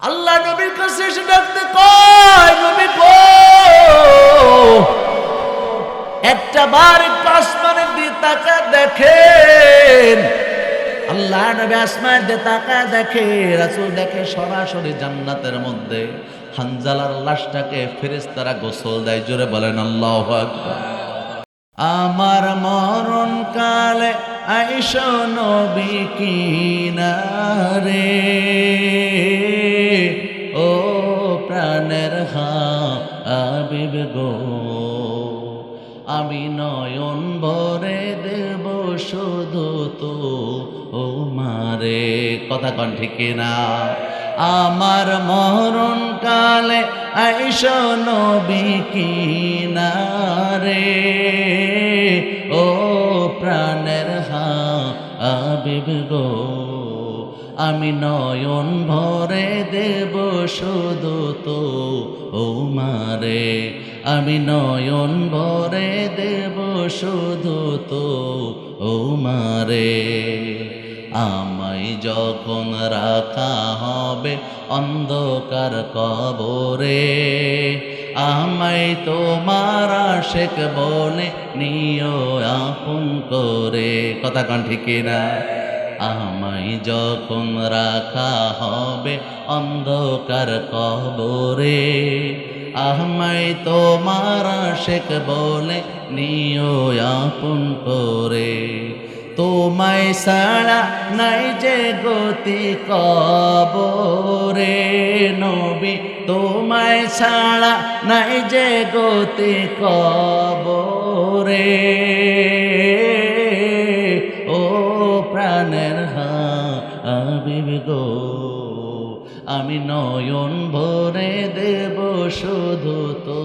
আল্লাহ নবীর কাছে এসে ডাকতে কয়, নবী গো, একটা বার একটু আসমানের দিকে তাকায় দেখেন। আল্লাহ নবী আসমানের দিকে তাকায় দেখে, রাসূল দেখে সরাসরি জান্নাতের মধ্যে হানজালার লাশটাকে ফেরেশতারা গোসল দেয়। জোরে বলেন আল্লাহু আকবার। আমার মরণ কালে আইসো নবী কিনারে, ও প্রাণের হাবিব গো, আমি নয়ন ভরে দেব শুধু তো ও মারে। কথা কন ঠিক না? আমার মরণ কালে আইসো নবী কিনারে, ও প্রাণের হাবিব গো, আমি নয়ন ভরে দেব শুধু তো ও মারে, আমি নয়ন ভরে দেব শুধু তো ও মারে। আমায় যখন রাখা হবে অন্ধকার কবরে, আমায় তোমার আশিক বলে নিও আপন করে। কথা কন ঠিক না? আমায় যখন রাখা হবে অন্ধকার কবরে, আমায় তোমার আশিক বলে নিও আপন করে। তোমায় ছাড়া নাই যে গতি কবরে নবী, তোমায় ছাড়া নাই যে গতি কবরে, ও প্রাণের হাবিব গো, আমি নয়ন ভরে দেব শুধু তো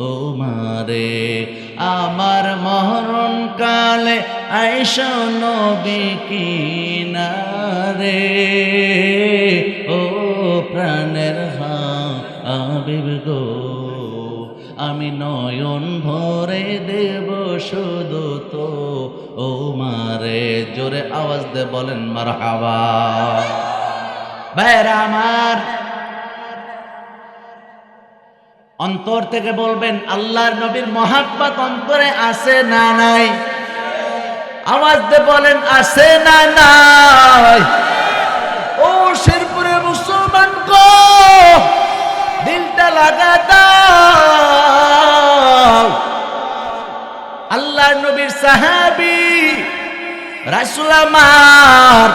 ও মারে। আমার মরণ কালে আইসো নবী কিনারে, ও প্রাণের হাবিব গো, আমি নয়ন ভরে দেব শুধু তো ও মারে। জোরে আওয়াজ দে বলেন মারহাবা। ভাইরা আমার, অন্তর থেকে বলবেন আল্লাহর নবীর মহাব্বত অন্তরে আছে না নাই? আওয়াজ দিয়ে বলেন আছে না নাই? ও শেরপুরে মুসলমান গো, দিলটা লাগা দাও। আল্লাহর নবীর সাহাবী রাসূল আমার,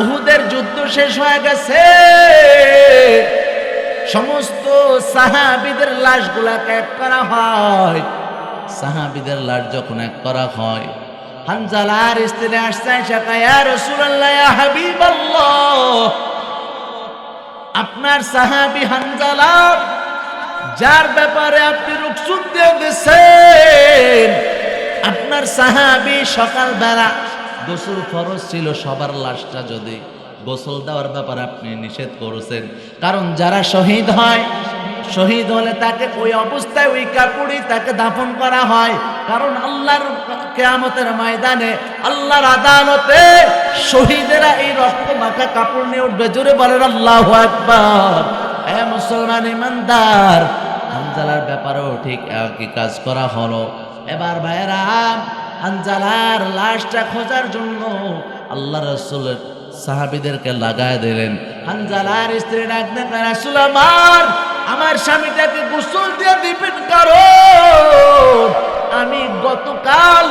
উহুদের যুদ্ধ শেষ হয়ে গেছে, সমস্ত সাহাবীদের লাশগুলাকে এক করা হয়। সাহাবীদের লাশ যখন এক করা হয়, হানজালার স্ত্রী আসছে, ইয়া রাসূলুল্লাহ, ইয়া হাবিবাল্লাহ, আপনার সাহাবী হানজালা, যার ব্যাপারে আপনি রুখসুখ দিয়ে দিয়েছেন, আপনার সাহাবী সকালবেলা গোসল ফরজ ছিল, সবার লাশটা যদি গোসল দেওয়ার ব্যাপারে আপনি নিষেধ করেছেন। কারণ যারা শহীদ হয়, শহীদ হলে তাকে ওই অবস্থায় ওই কাপড়ই তাকে দাফন করা হয়। কারণ আল্লাহর কিয়ামতের ময়দানে, আল্লাহর আদালতে শহীদেরা এই রক্ত মাখা কাপড় নিয়ে উঠবে। জোরে বলেন আল্লাহু আকবার। এ মুসলমান ইমানদার, হানজালার ব্যাপারেও ঠিক একই কাজ করা হলো। এবার ভাইরা, হানজালার লাশটা খোঁজার জন্য আল্লাহ রাসূলের সাহাবীদেরকে লাগায় দিলেন। হানজালার স্ত্রী ডাকলেন, রাসূল আমার স্বামীটাকে গোসল দিয়ে দিবেন, কারণ আমি গতকাল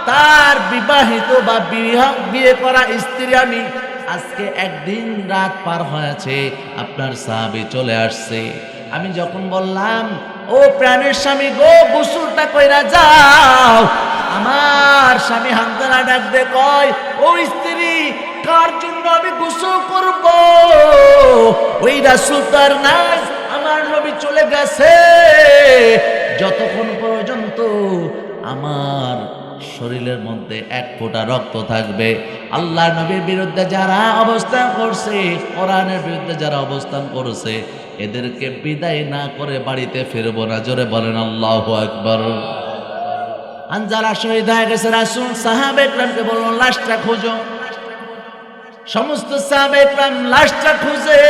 তার বিবাহিত বা বিয়ে করা স্ত্রী, আমি আজকে একদিন রাত পার হয়েছে, আপনার সাহাবী চলে আসছে। আমি যখন বললাম, ও প্রাণের স্বামী গো, গোসলটা কইরা যাও, আমার স্বামী হানজালা ডাক দে কয়, ও স্ত্রী, কার জন্য আমি গোসল করব? ওই রাসূল তার নাই, আমার নবী চলে গেছে। যতক্ষণ পর্যন্ত আমার শরীরের মধ্যে এক ফোঁটা রক্ত থাকবে, আল্লাহর নবীর বিরুদ্ধে যারা অবস্থান করছে, কোরআনের বিরুদ্ধে যারা অবস্থান করেছে, এদেরকে বিদায় না করে বাড়িতে ফিরবো না। জোরে বলেন আল্লাহু আকবার। হানজালা শহীদ হয়ে গেছে। রাসূল সাহাবায়ে কেরামকে বললেন, লাশটা খোঁজো। সমস্ত সাহাবায়ে কেরাম লাশটা খুঁজে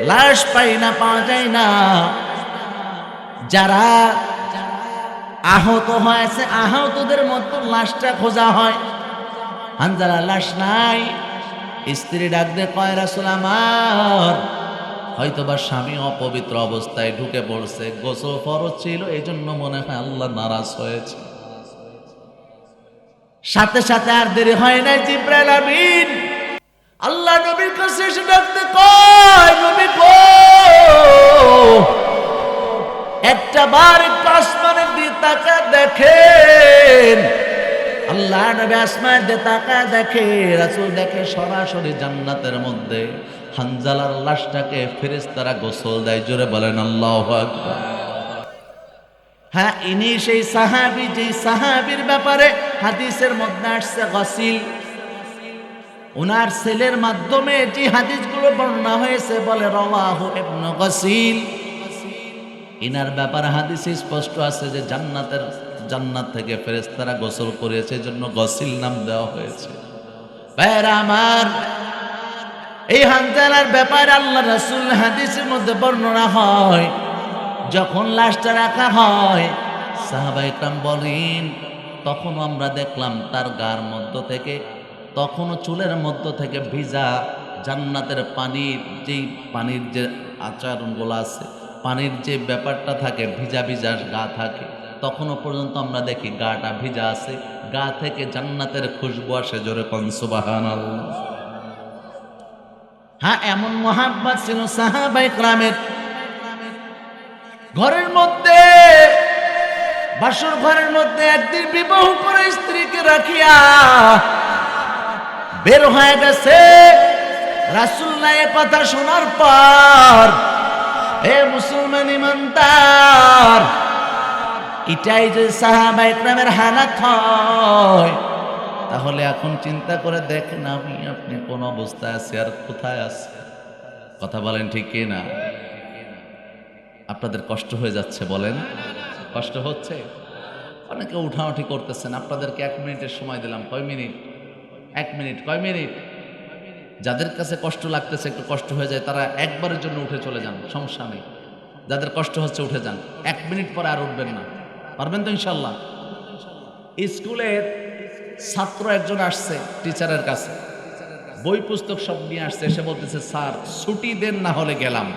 লাশ পাই না, পাওয়া যায় না। যারা আহত হয়েছে, আহতদের মতো লাশটা খোঁজা হয়। হানজালা লাশ নাই। স্ত্রী ডাক দিয়ে কয়, রাসূল আমার হয়তোবা স্বামী অপবিত্র অবস্থায় ঢুকে পড়ছে, গোসল ফরজ ছিল, এই জন্য মনে হয় আল্লাহ নারাজ হয়েছে। সাথে সাথে আর দেরি হয় নাই, জিবরাইল আমিন আল্লাহ নবীর কাছে এসে ডাকতে কয়, নবী গো, একটা বার একটু আসমানের দিকে তাকায় দেখেন। আল্লাহ নবী আসমানের দিকে তাকায় দেখে, রাসূল দেখে সরাসরি জান্নাতের মধ্যে হানজালার লাশটাকে ফেরেশতারা গোসল দেয়। জোরে বলেন আল্লাহু আকবার। হ্যাঁ, ইনি সেই সাহাবী, যে সাহাবীর ব্যাপারে হাদিসের মধ্যে আসছে গসিল। ওনার ছেলের মাধ্যমে যে হাদিসগুলো বর্ণনা হয়েছে বলে রাওয়াহু ইবনে গসিল। ইনার ব্যাপারে হাদিসে স্পষ্ট আছে যে জান্নাত থেকে ফেরেশতারা গোসল করেছে, এজন্য গসিল নাম দেওয়া হয়েছে। ভাইরা আমার, এই হানজালার ব্যাপারে আল্লাহ রাসূল হাদিসের মধ্যে বর্ণনা হয়, যখন লাশটা রাখা হয় সাহাবায়ে কেরাম বলেন, তখন আমরা দেখলাম তার গার মধ্য থেকে, তখনও চুলের মধ্য থেকে ভিজা জান্নাতের পানির যে আচরণগুলো আছে, পানির যে ব্যাপারটা থাকে, ভিজা ভিজা গা থাকে, তখনও পর্যন্ত আমরা দেখি গাটা ভিজা আছে, গা থেকে জান্নাতের খুশবু আসে। জোরে কোন সুবহানাল্লাহ। হ্যাঁ, এমন মোহাব্বত ছিল সাহাবায়ে কেরামের। ঘরের মধ্যে, বাসর ঘরের মধ্যে একদিন বিবাহ করে স্ত্রীকে রাখিয়া বের হয়ে গেছে। রাসূলুল্লাহ এ কথা শোনার পর, হে মুসলমান ইমানদার, এটাই যে সাহাবায়ে কেরামের হালাত হয়, তাহলে এখন চিন্তা করে দেখেন আমি আপনি কোন অবস্থায় আছি আর কোথায় আছি। কথা বলেন ঠিক কি না? আপনাদের কষ্ট হয়ে যাচ্ছে? বলেন, কষ্ট হচ্ছে? অনেকে উঠাউঠি করতেছেন। আপনাদেরকে 1 মিনিটের সময় দিলাম। কয় মিনিট? 1 মিনিট। কয় মিনিট? যাদের কাছে কষ্ট লাগতেছে, একটু কষ্ট হয়ে যায়, তারা একবারের জন্য উঠে চলে যান, সমস্যা নেই। যাদের কষ্ট হচ্ছে উঠে যান, 1 মিনিট পরে আর উঠবেন না। পারবেন তো ইনশাল্লাহ? স্কুলের ছাত্র একজন আসছে টিচারের কাছে, বই পুস্তক সব নিয়ে আসছে, এসে বলতেছে, স্যার ছুটি দেন না হলে গেলাম।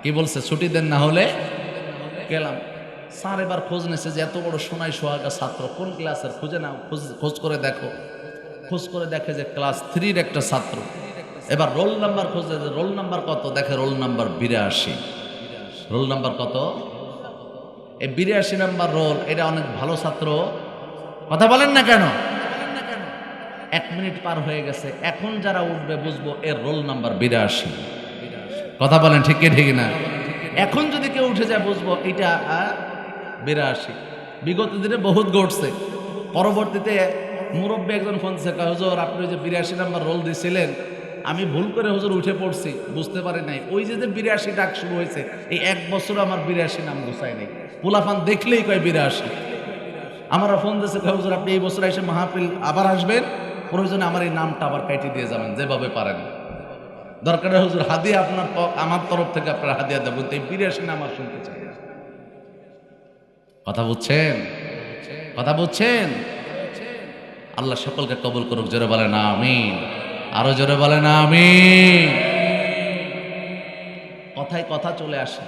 কি বলছে? ছুটি দেন না হলে গেলাম। স্যার এবার খোঁজ নিয়েছে যে এত বড় সোনাই সোহাগা ছাত্র কোন ক্লাসের, খুঁজে নাও, খোঁজ করে দেখো। খোঁজ করে দেখে যে ক্লাস 3-র একটা ছাত্র। এবার রোল নাম্বার খোঁজে, রোল নাম্বার কত, দেখে রোল নাম্বার 82। রোল নাম্বার কত? এই 82 নাম্বার রোল। এটা অনেক ভালো ছাত্র। কথা বলেন না কেন? 1 মিনিট পার হয়ে গেছে, এখন যারা উঠবে বুঝবো এর রোল নাম্বার 82। কথা বলেন ঠিক কি ঠিক না? এখন যদি কেউ উঠে যায় বুঝবো এটা 82। বিগত দিনে বহুত ঘটছে। পরবর্তীতে মুরব্বী একজন ফোন দিচ্ছে, হুজুর আপনি যে 82 নাম্বার রোল দিয়েছিলেন, আমি ভুল করে হুজুর উঠে পড়ছি, বুঝতে পারি নাই। ওই যে 82 ডাক শুরু হয়েছে, এই 1 বছর আমার 82 নাম গুছায় নেই। পোলাফান দেখলেই কয় 82। আমরা ফোন দিচ্ছে, হুজুর আপনি এই বছর এসে মাহফিল আবার আসবেন, প্রয়োজনে আমার এই নামটা আবার কাটিয়ে দিয়ে যাবেন, যেভাবে পারেন। দরকার হুজুর হাদিয়া আপনার আমার তরফ থেকে আপনার হাদিয়া দেবো, এই 82 নাম আর শুনতে চাই। কথা বুঝছেন? কথা বুঝছেন? আল্লাহ সকলকে কবুল করুক। জোরে বলেন আমিন। আরো জোরে বলেন আমিন। কথায় কথা চলে আসে,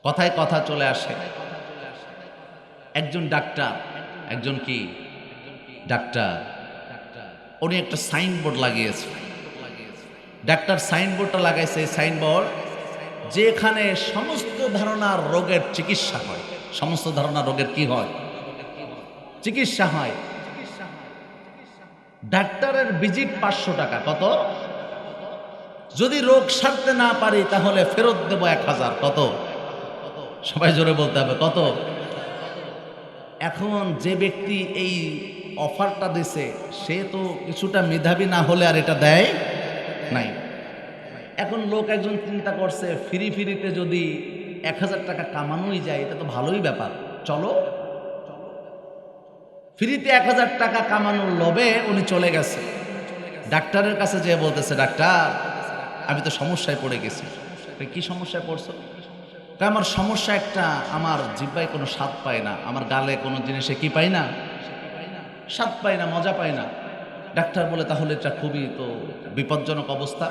কথায় কথা চলে আসে। একজন ডাক্তার, একজন কি ডাক্তার, উনি একটা সাইনবোর্ড লাগিয়েছে। ডাক্তার সাইনবোর্ডটা লাগাইছে, সাইনবোর্ড যেখানে সমস্ত ধরনের রোগের চিকিৎসা হয়। সমস্ত ধরনের রোগের কি হয়? চিকিৎসা হয়। ডাক্তারের ভিজিট 500 টাকা। কত? যদি রোগ সারতে না পারি তাহলে ফেরত দেব 1000। কত? সবাই জোরে বলতে হবে, কত? এখন যে ব্যক্তি এই অফারটা দিছে সে তো কিছুটা মেধাবী না হলে আর এটা দেয় নাই। এখন লোক একজন চিন্তা করছে, ফ্রিতে যদি 1000 টাকা কামানোই যায়, এটা তো ভালোই ব্যাপার, চলো। ফ্রিতে 1000 টাকা কামানোর লোভে উনি চলে গেছে। ডাক্তারের কাছে যেয়ে বলতেছে, ডাক্তার আমি তো সমস্যায় পড়ে গেছি। কি সমস্যায় পড়ছো? আমার সমস্যা একটা, আমার জিহ্বায় কোনো স্বাদ পায় না, আমার গালে কোনো জিনিসে কি পাই না, স্বাদ পাই না, মজা পাই না। ডাক্তার বলে তাহলে এটা খুবই তো বিপজ্জনক অবস্থা।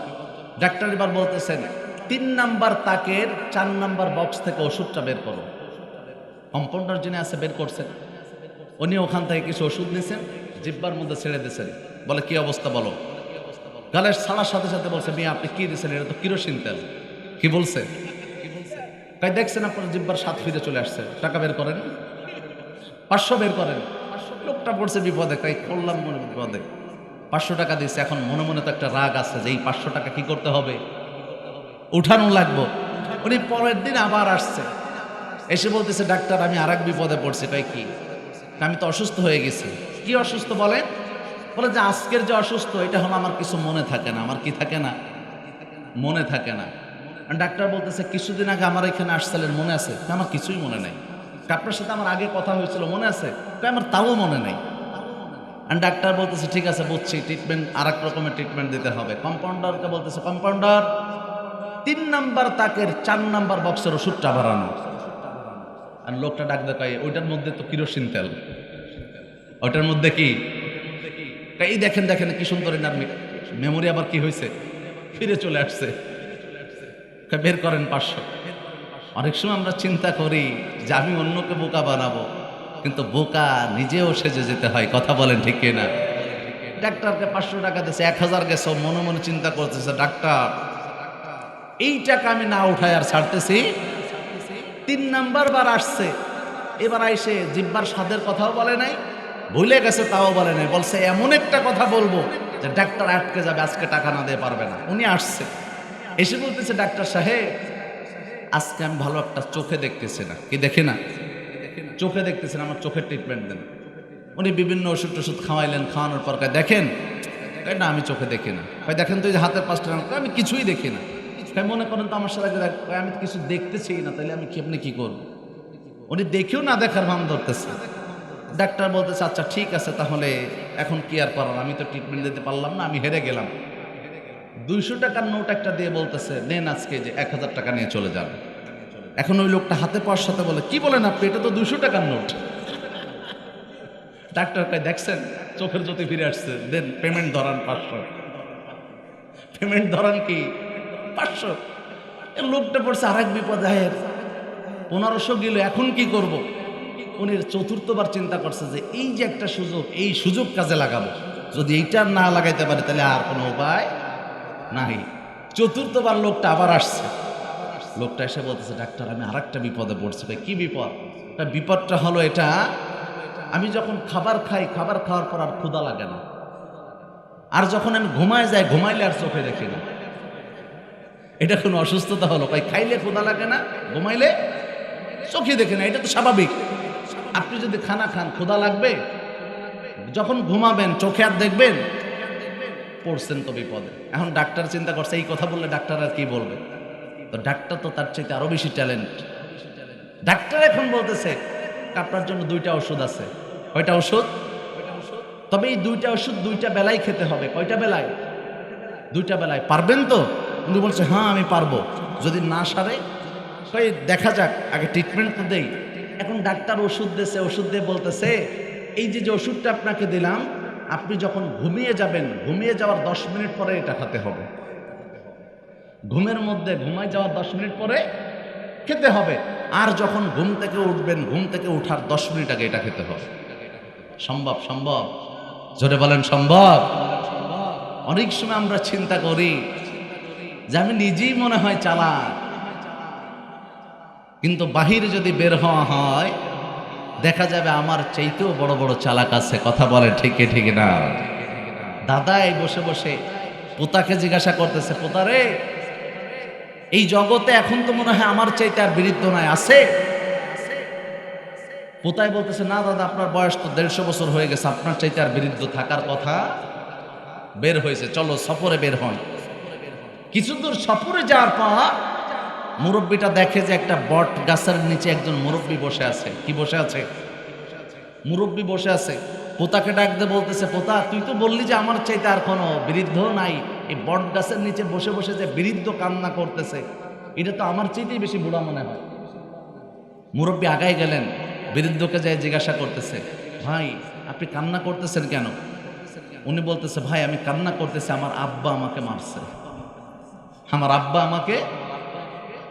ডাক্তার এবার বলতেছেন 3 নাম্বার তাকের 4 নাম্বার বক্স থেকে ওষুধটা বের করো। কম্পাউন্ডার যিনি আছে বের করছেন, উনি ওখান থেকে কিছু ওষুধ নিয়েছেন, জিহ্বার মধ্যে ছেড়ে দিয়েছেন। বলে কি অবস্থা বলো? গালের ছাড়ার সাথে সাথে বলছে মিয়া আপনি কি দিয়েছেন? এটা তো কিরোসিন তেল। কি বলছে? তাই দেখছেন আপনার জিহ্বার স্বাদ ফিরে চলে আসছে। টাকা বের করেন, 500 বের করেন। লোকটা পড়ছে বিপদে, তাই করলাম মনে বিপদে। 500 টাকা দিচ্ছে। এখন মনে মনে তো একটা রাগ আছে যে এই 500 টাকা কি করতে হবে, উঠানো লাগবো। উনি পরের দিন আবার আসছে, এসে বলতেছে ডাক্তার আমি আর এক বিপদে পড়ছি। তাই কি? আমি তো অসুস্থ হয়ে গেছি। কি অসুস্থ বলেন? বলে যে আজকের যে অসুস্থ এটা হলো আমার কিছু মনে থাকে না। আমার কি থাকে না? মনে থাকে না। ডাক্তার বলতেছে কিছুদিন আগে আমার এখানে আসছিলেন, মনে আছে? আমার কিছুই মনে নাই। আপনার সাথে আমার আগে কথা হয়েছিল, মনে আছে? আমার তাও মনে নেই। ডাক্তার বলতেছে ঠিক আছে বুঝছি, ট্রিটমেন্ট আর এক রকমের ট্রিটমেন্ট দিতে হবে। কম্পাউন্ডারকে বলতেছে কম্পাউন্ডার 3 নাম্বার তাকের 4 নাম্বার বক্সের ওষুধটা বাড়ানো। আর লোকটা ডাক দেখায় ওইটার মধ্যে তো কিরোসিন তেল। ওইটার মধ্যে কি? এই দেখেন দেখেন কি সুন্দর মেমোরি আবার কি হয়েছে, ফিরে চলে আসছে। বের করেন 500। অনেক সময় আমরা চিন্তা করি যে আমি অন্যকে বোকা বানাবো, কিন্তু বোকা নিজেও সেজে যেতে হয়। কথা বলেন ঠিক কিনা? ডাক্তারকে 500 টাকা দিয়েছে, 1000 গেছে, মনে মনে চিন্তা করতেছে ডাক্তার এই টাকা আমি না উঠায় আর ছাড়তেছি। 3 নাম্বার বার আসছে, এবার আইসে জিহ্বার স্বাদের কথাও বলে নাই, ভুলে গেছে তাও বলে নাই। বলছে এমন একটা কথা বলবো যে ডাক্তার আটকে যাবে, আজকে টাকা না দিয়ে পারবে না। উনি আসছে, এসে বলতেছে ডাক্তার সাহেব আজকে আমি ভালো একটা চোখে দেখতেছি না। কি দেখে না? চোখে দেখতেছেন, আমার চোখের ট্রিটমেন্ট দেন। উনি বিভিন্ন ওষুধ টষুধ খাওয়াইলেন, খাওয়ানোর পর দেখেন না আমি চোখে দেখি না। দেখেন তো এই যে হাতের পাঁচটা, আমি কিছুই দেখি না। মনে করেন তো আমার সাথে আমি তো কিছু দেখতেছি না, তাহলে আমি কেমনে কি করব? উনি দেখেও না দেখার ভান ধরতেছে। ডাক্তার বলতেছে আচ্ছা ঠিক আছে, তাহলে এখন কি আর করার, আমি তো ট্রিটমেন্ট দিতে পারলাম না, আমি হেরে গেলাম। 200 টাকার নোট একটা দিয়ে বলতেছে নেন আজকে যে 1000 টাকা নিয়ে চলে যান। এখন ওই লোকটা হাতে পাওয়ার সাথে বলে কি বলেন আপনি, এটা তো 200 টাকার নোট। ডাক্তার কয় দেখছেন চোখের জ্যোতি ফিরে আসছে, দেন পেমেন্ট ধরান 500। পেমেন্ট ধরান কি 500। লোকটা পড়ছে আরেক বিপদ, 1500 গেল, এখন কি করব? উনি চতুর্থবার চিন্তা করছে যে এই যে একটা সুযোগ, এই সুযোগ কাজে লাগাবো। যদি এইটা না লাগাইতে পারে তাহলে আর কোনো উপায় নাই। চতুর্থবার লোকটা আবার আসছে। লোকটা এসে বলতেছে ডাক্তার আমি আরেকটা বিপদে পড়ছি। কি বিপদ? বিপদটা হলো এটা, আমি যখন খাবার খাই, খাবার খাওয়ার পর আর ক্ষুধা লাগে না, আর যখন আমি ঘুমায় যাই, ঘুমাইলে আর চোখে দেখি না। এটা কোনো অসুস্থতা হলো? খাইলে ক্ষুধা লাগে না, ঘুমাইলে চোখে দেখে না। এটা তো স্বাভাবিক। আপনি যদি খানা খান ক্ষুধা লাগবে, যখন ঘুমাবেন চোখে আর দেখবেন, পড়ছেন তো বিপদে। এখন ডাক্তার চিন্তা করছে এই কথা বললে ডাক্তার আর কি বলবে? তো ডাক্তার তো তার চাইতে আরো বেশি ট্যালেন্ট। ডাক্তার এখন বলতেছে আপনার জন্য 2টা ওষুধ আছে। কয়টা ওষুধ? তবে এই 2টা ওষুধ 2টা বেলায় খেতে হবে। কয়টা বেলায়? 2টা বেলায়। পারবেন তো? উনি বলছে হ্যাঁ আমি পারবো। যদি না সারে দেখা যাক, আগে ট্রিটমেন্ট তো দেই। এখন ডাক্তার ওষুধ দিয়েছে, ওষুধ দিয়ে বলতেছে এই যে যে ওষুধটা আপনাকে দিলাম, আপনি যখন ঘুমিয়ে যাবেন, ঘুমিয়ে যাওয়ার 10 মিনিট পরে এটা খেতে হবে। ঘুমের মধ্যে ঘুমায় যাওয়ার 10 মিনিট পরে খেতে হবে। আর যখন ঘুম থেকে উঠবেন, ঘুম থেকে উঠার 10 মিনিট আগে এটা খেতে হবে। সম্ভব? সম্ভব? জোরে বলেন সম্ভব? অনেক সময় আমরা চিন্তা করি যে আমি নিজেই মনে হয় চালাক, কিন্তু বাহিরে যদি বের হওয়া হয় দেখা যাবে আমার চাইতেও বড় বড় চালাক আছে। কথা বলে ঠিক ঠিক না? দাদা এই বসে বসে পোতাকে জিজ্ঞাসা করতেছে, পোতারে এই জগতে এখন তো মনে হয় আমার চাইতে আর বৃদ্ধ নাই, আছে? পোতায় বলতেছে না দাদা আপনার বয়স তো 150 বছর হয়ে গেছে, আপনার চাইতে আর বৃদ্ধ থাকার কথা বের হয়েছে, চলো সফরে বের হন। কিছু দূর সফরে যাওয়ার পর মুরব্বীটা দেখে যে একটা বট গাছের নিচে একজন মুরব্বী বসে আছে। কি বসে আছে? মুরব্বী বসে আছে। পোতাকে ডাক দিয়ে বলতেছে পোতা তুই তো বললি যে আমার চাইতে আর কোনো বৃদ্ধ নাই, এই বট গাছের নিচে বসে বসে যে বৃদ্ধ কান্না করতেছে, এটা তো আমার চেয়েতেই বেশি বুড়া মনে হয়। মুরব্বী আগায় গেলেন, বৃদ্ধকে যায় জিজ্ঞাসা করতেছে, ভাই আপনি কান্না করতেছেন কেন? উনি বলতেছে, ভাই আমি কান্না করতেছি, আমার আব্বা আমাকে মারছে। আমার আব্বা আমাকে,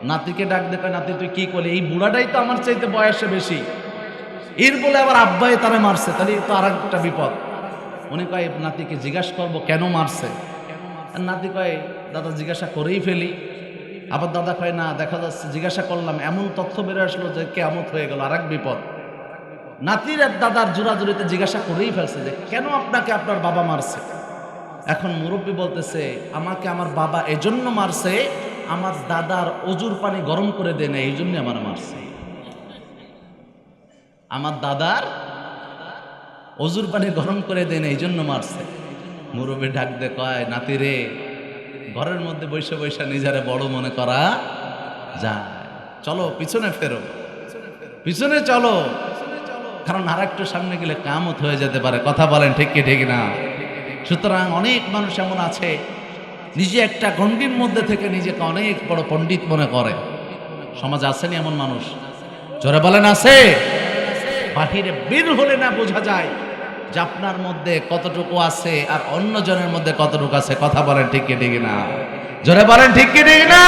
নাতিকে ডাক দেখে, নাতি তুই কি করলি? এই বুড়াটাই তো আমার চাইতে বয়সে বেশি, এর বলে আবার আব্বাই তারে মারছে, তাহলে তো আর একটা বিপদ। উনি কয় নাতিকে জিজ্ঞাসা করবো কেন মারছে? আর নাতি কয় দাদা জিজ্ঞাসা করেই ফেলি। আবার দাদা কয় না, দেখা যাচ্ছে জিজ্ঞাসা করলাম এমন তথ্য বেরো আসলো যে কেয়ামত হয়ে গেল, আর এক বিপদ। নাতির আর দাদার জোড়াজুড়িতে জিজ্ঞাসা করেই ফেলছে যে কেন আপনাকে আপনার বাবা মারছে। এখন মুরব্বী বলতেছে, আমাকে আমার বাবা এজন্য মারছে, আমার দাদার অজুর পানি গরম করে দেয় না, এই জন্য আমার মারছে। আমার দাদার অজুর পানি গরম করে দেয় না, এই জন্য মারছে। মুরব্বী ডাক দে কয়, নাতি রে, ঘরের মধ্যে বৈশা বৈশা নিজেরে বড় মনে করা যায়, চলো পিছনে ফেরো, পিছনে চলো, কারণ আর একটু সামনে গেলে কিয়ামত হয়ে যেতে পারে। কথা বলেন ঠিক কি ঠিক না? সুতরাং অনেক মানুষ এমন আছে, নিজে একটা গণ্ডির মধ্যে থেকে নিজেকে অনেক বড় পণ্ডিত মনে করে। সমাজে আসেনি এমন মানুষ? জোরে বলেন আছে? বাহিরে বের হলে না বোঝা যায় যে আপনার মধ্যে কতটুকু আছে আর অন্য জনের মধ্যে কতটুকু আছে। কথা বলেন ঠিক কি ঠিক না? জোরে বলেন ঠিক কি ঠিক না?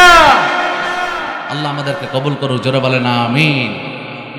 আল্লাহ আমাদেরকে কবুল করুক, জোরে বলেন আমিন।